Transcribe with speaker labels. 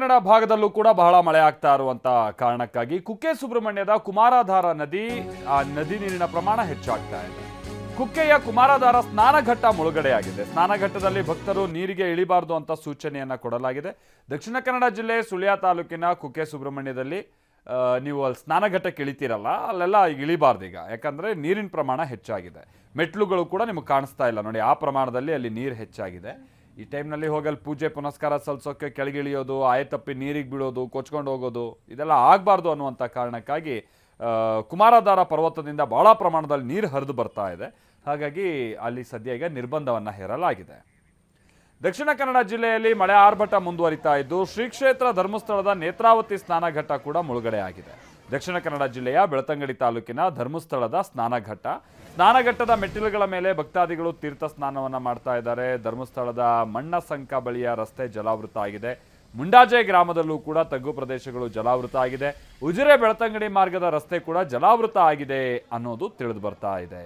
Speaker 1: ಕನ್ನಡ ಭಾಗದಲ್ಲೂ ಕೂಡ ಬಹಳ ಮಳೆ ಆಗ್ತಾ ಇರುವಂತ ಕಾರಣಕ್ಕಾಗಿ ಕುಕ್ಕೆ ಸುಬ್ರಹ್ಮಣ್ಯದ ಕುಮಾರಾಧಾರ ನದಿ ಆ ನದಿ ನೀರಿನ ಪ್ರಮಾಣ ಹೆಚ್ಚಾಗ್ತಾ ಇದೆ. ಕುಕ್ಕೆಯ ಕುಮಾರಾಧಾರ ಸ್ನಾನಘಟ್ಟ ಮುಳುಗಡೆಯಾಗಿದೆ. ಸ್ನಾನಘಟ್ಟದಲ್ಲಿ ಭಕ್ತರು ನೀರಿಗೆ ಇಳಿಬಾರದು ಅಂತ ಸೂಚನೆಯನ್ನ ಕೊಡಲಾಗಿದೆ. ದಕ್ಷಿಣ ಕನ್ನಡ ಜಿಲ್ಲೆ ಸುಳ್ಯ ತಾಲೂಕಿನ ಕುಕ್ಕೆ ಸುಬ್ರಹ್ಮಣ್ಯದಲ್ಲಿ ನೀವು ಅಲ್ಲಿ ಸ್ನಾನಘಟ್ಟಕ್ಕೆ ಇಳಿತೀರಲ್ಲ, ಅಲ್ಲೆಲ್ಲ ಈಗ ಇಳಿಬಾರ್ದು ಈಗ, ಯಾಕಂದ್ರೆ ನೀರಿನ ಪ್ರಮಾಣ ಹೆಚ್ಚಾಗಿದೆ. ಮೆಟ್ಲುಗಳು ಕೂಡ ನಿಮಗೆ ಕಾಣಿಸ್ತಾ ಇಲ್ಲ ನೋಡಿ, ಆ ಪ್ರಮಾಣದಲ್ಲಿ ಅಲ್ಲಿ ನೀರು ಹೆಚ್ಚಾಗಿದೆ. ಈ ಟೈಮ್ನಲ್ಲಿ ಹೋಗಲ್ಲಿ ಪೂಜೆ ಪುನಸ್ಕಾರ ಸಲ್ಲಿಸೋಕೆ ಕೆಳಗಿಳಿಯೋದು, ಆಯತಪ್ಪಿ ನೀರಿಗೆ ಬೀಳೋದು, ಕೊಚ್ಕೊಂಡು ಹೋಗೋದು ಇದೆಲ್ಲ ಆಗಬಾರ್ದು ಅನ್ನುವಂಥ ಕಾರಣಕ್ಕಾಗಿ ಕುಮಾರಾಧಾರ ಪರ್ವತದಿಂದ ಬಹಳ ಪ್ರಮಾಣದಲ್ಲಿ ನೀರು ಹರಿದು ಬರ್ತಾ ಇದೆ. ಹಾಗಾಗಿ ಅಲ್ಲಿ ಸದ್ಯ ಈಗ ನಿರ್ಬಂಧವನ್ನು ಹೇರಲಾಗಿದೆ. ದಕ್ಷಿಣ ಕನ್ನಡ ಜಿಲ್ಲೆಯಲ್ಲಿ ಮಳೆ ಆರ್ಭಟ ಮುಂದುವರಿತಾ ಇದ್ದು ಶ್ರೀ ಕ್ಷೇತ್ರ ಧರ್ಮಸ್ಥಳದ ನೇತ್ರಾವತಿ ಸ್ನಾನಘಟ್ಟ ಕೂಡ ಮುಳುಗಡೆಯಾಗಿದೆ. ದಕ್ಷಿಣ ಕನ್ನಡ ಜಿಲ್ಲೆಯ ಬೆಳ್ತಂಗಡಿ ತಾಲೂಕಿನ ಧರ್ಮಸ್ಥಳದ ಸ್ನಾನಘಟ್ಟದ ಮೆಟ್ಟಿಲುಗಳ ಮೇಲೆ ಭಕ್ತಾದಿಗಳು ತೀರ್ಥ ಸ್ನಾನವನ್ನು ಮಾಡ್ತಾ ಇದ್ದಾರೆ. ಧರ್ಮಸ್ಥಳದ ಮಣ್ಣಸಂಕ ಬಳಿಯ ರಸ್ತೆ ಜಲಾವೃತ ಆಗಿದೆ. ಮುಂಡಾಜೆ ಗ್ರಾಮದಲ್ಲೂ ಕೂಡ ತಗ್ಗು ಪ್ರದೇಶಗಳು ಜಲಾವೃತ ಆಗಿದೆ. ಉಜಿರೆ ಬೆಳ್ತಂಗಡಿ ಮಾರ್ಗದ ರಸ್ತೆ ಕೂಡ ಜಲಾವೃತ ಆಗಿದೆ ಅನ್ನೋದು ತಿಳಿದು ಬರ್ತಾ ಇದೆ.